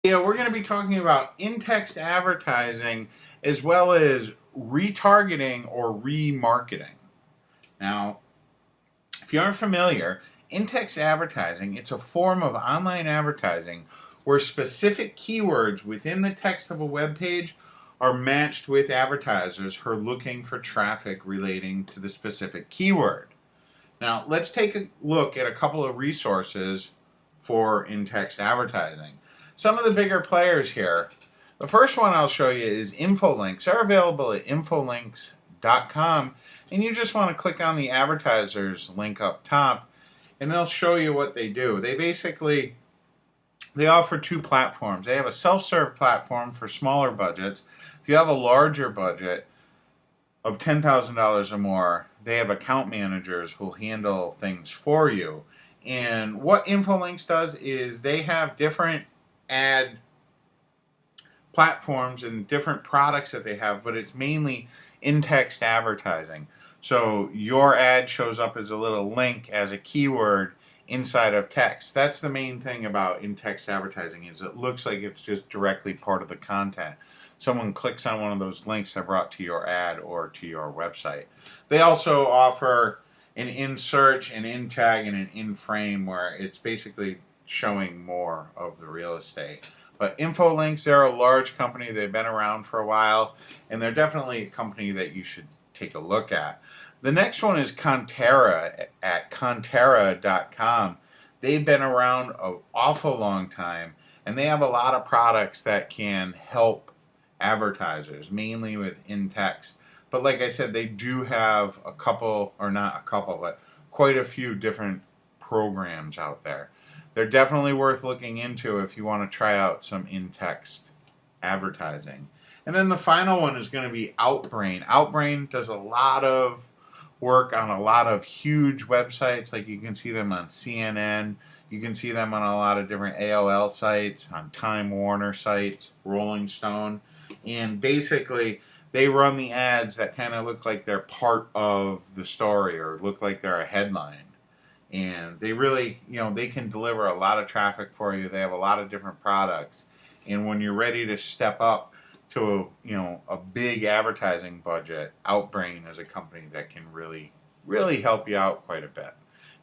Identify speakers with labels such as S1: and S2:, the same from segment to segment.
S1: Yeah, we're going to be talking about in-text advertising as well as retargeting or remarketing. Now, if you aren't familiar, in-text advertising, it's a form of online advertising where specific keywords within the text of a web page are matched with advertisers who are looking for traffic relating to the specific keyword. Now, let's take a look at a couple of resources for in-text advertising. Some of the bigger players here. The first one I'll show you is Infolinks. They're available at infolinks.com, and you just want to click on the advertisers link up top, and they'll show you what they do. They offer two platforms. They have a self-serve platform for smaller budgets. If you have a larger budget of $10,000 or more, they have account managers who'll handle things for you. And what Infolinks does is they have different ad platforms and different products that they have, but it's mainly in-text advertising. So your ad shows up as a little link, as a keyword inside of text. That's the main thing about in-text advertising, is it looks like it's just directly part of the content. Someone clicks on one of those links, they're brought to your ad or to your website. They also offer an in-search, an in-tag, and an in-frame, where it's basically showing more of the real estate. But Infolinks, they're a large company. They've been around for a while, and they're definitely a company that you should take a look at. The next one is Conterra at Conterra.com. They've been around an awful long time, and they have a lot of products that can help advertisers, mainly with in-text. But like I said, they do have a couple, or not a couple, but quite a few different programs out there. They're definitely worth looking into if you want to try out some in-text advertising. And then the final one is going to be Outbrain. Outbrain does a lot of work on a lot of huge websites. Like you can see them on CNN. You can see them on a lot of different AOL sites, on Time Warner sites, Rolling Stone. And basically, they run the ads that kind of look like they're part of the story or look like they're a headline. And they really, they can deliver a lot of traffic for you. They have a lot of different products. And when you're ready to step up to a big advertising budget, Outbrain is a company that can really help you out quite a bit.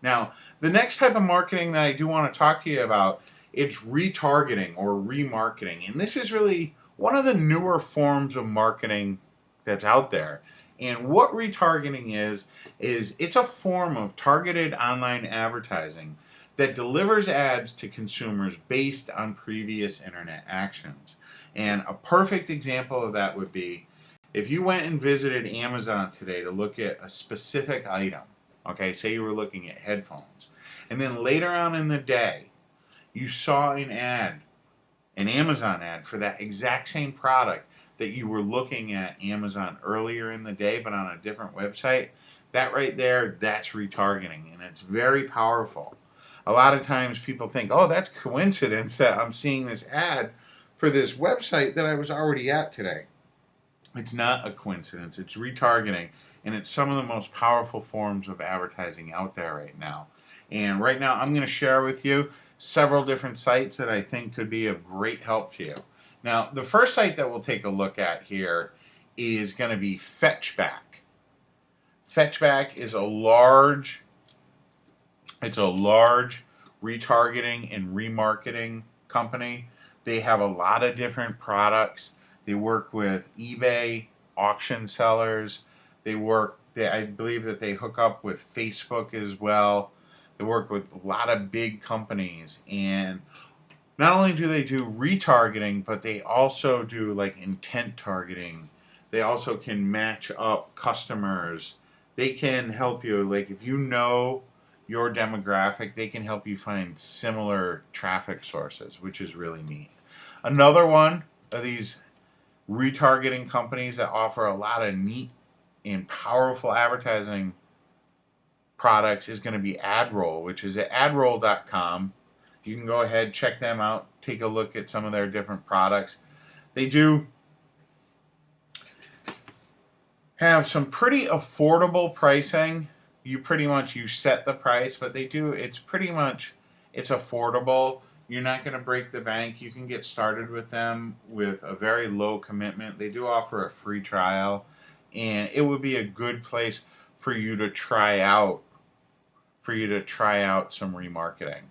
S1: Now, the next type of marketing that I do want to talk to you about, it's retargeting or remarketing. And this is really one of the newer forms of marketing that's out there. And what retargeting is it's a form of targeted online advertising that delivers ads to consumers based on previous internet actions. And a perfect example of that would be if you went and visited Amazon today to look at a specific item, okay, say you were looking at headphones, and then later on in the day, you saw an Amazon ad for that exact same product that you were looking at Amazon earlier in the day, but on a different website, that right there, that's retargeting, and it's very powerful. A lot of times people think, oh, that's coincidence that I'm seeing this ad for this website that I was already at today. It's not a coincidence. It's retargeting, and it's some of the most powerful forms of advertising out there right now. And right now, I'm going to share with you several different sites that I think could be of great help to you. Now, the first site that we'll take a look at here is going to be Fetchback. Fetchback is a large retargeting and remarketing company. They have a lot of different products. They work with eBay auction sellers. I believe that they hook up with Facebook as well. They work with a lot of big companies, and not only do they do retargeting, but they also do like intent targeting. They also can match up customers. They can help you, like if you know your demographic, they can help you find similar traffic sources, which is really neat. Another one of these retargeting companies that offer a lot of neat and powerful advertising products is going to be AdRoll, which is at adroll.com. You can go ahead, check them out, take a look at some of their different products. They do have some pretty affordable pricing. You set the price, but it's affordable. You're not going to break the bank. You can get started with them with a very low commitment. They do offer a free trial, and it would be a good place for you to try out some remarketing.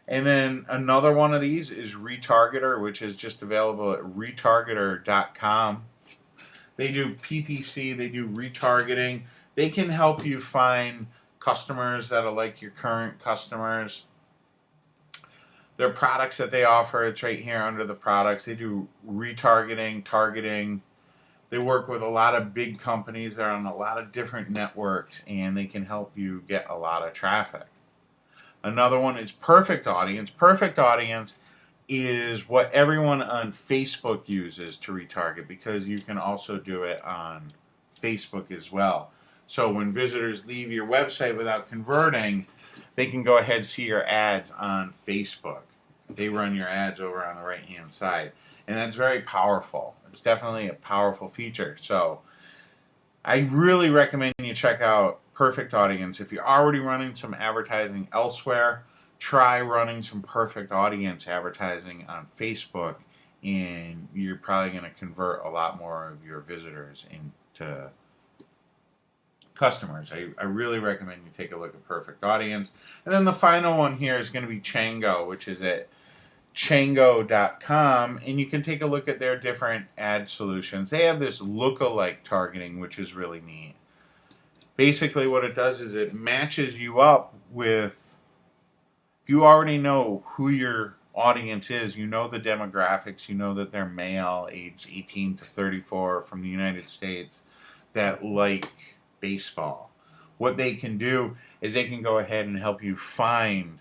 S1: And then another one of these is Retargeter, which is just available at retargeter.com. They do PPC, they do retargeting. They can help you find customers that are like your current customers. Their products that they offer, it's right here under the products. They do retargeting, targeting. They work with a lot of big companies. They're on a lot of different networks, and they can help you get a lot of traffic. Another one is Perfect Audience. Perfect Audience is what everyone on Facebook uses to retarget, because you can also do it on Facebook as well. So when visitors leave your website without converting, they can go ahead and see your ads on Facebook. They run your ads over on the right-hand side. And that's very powerful. It's definitely a powerful feature. So I really recommend you check out Perfect Audience. If you're already running some advertising elsewhere, try running some Perfect Audience advertising on Facebook, and you're probably going to convert a lot more of your visitors into customers. I really recommend you take a look at Perfect Audience. And then the final one here is going to be Chango, which is at chango.com, and you can take a look at their different ad solutions. They have this lookalike targeting, which is really neat. Basically what it does is it matches you up with, if you already know who your audience is, you know the demographics, you know that they're male, aged 18 to 34 from the United States, that like baseball. What they can do is they can go ahead and help you find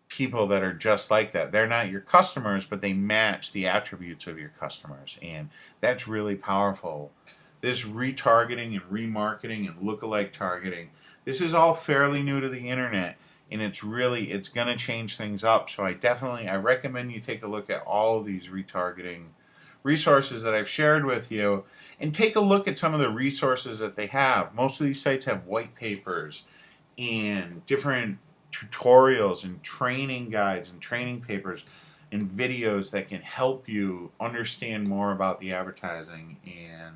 S1: people that are just like that. They're not your customers, but they match the attributes of your customers, and that's really powerful. This retargeting and remarketing and lookalike targeting, this is all fairly new to the internet, and it's going to change things up. So I recommend you take a look at all of these retargeting resources that I've shared with you, and take a look at some of the resources that they have. Most of these sites have white papers and different tutorials and training guides and training papers and videos that can help you understand more about the advertising and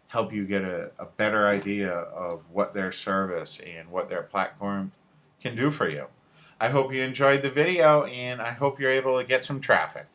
S1: help you get a better idea of what their service and what their platform can do for you. I hope you enjoyed the video, and I hope you're able to get some traffic.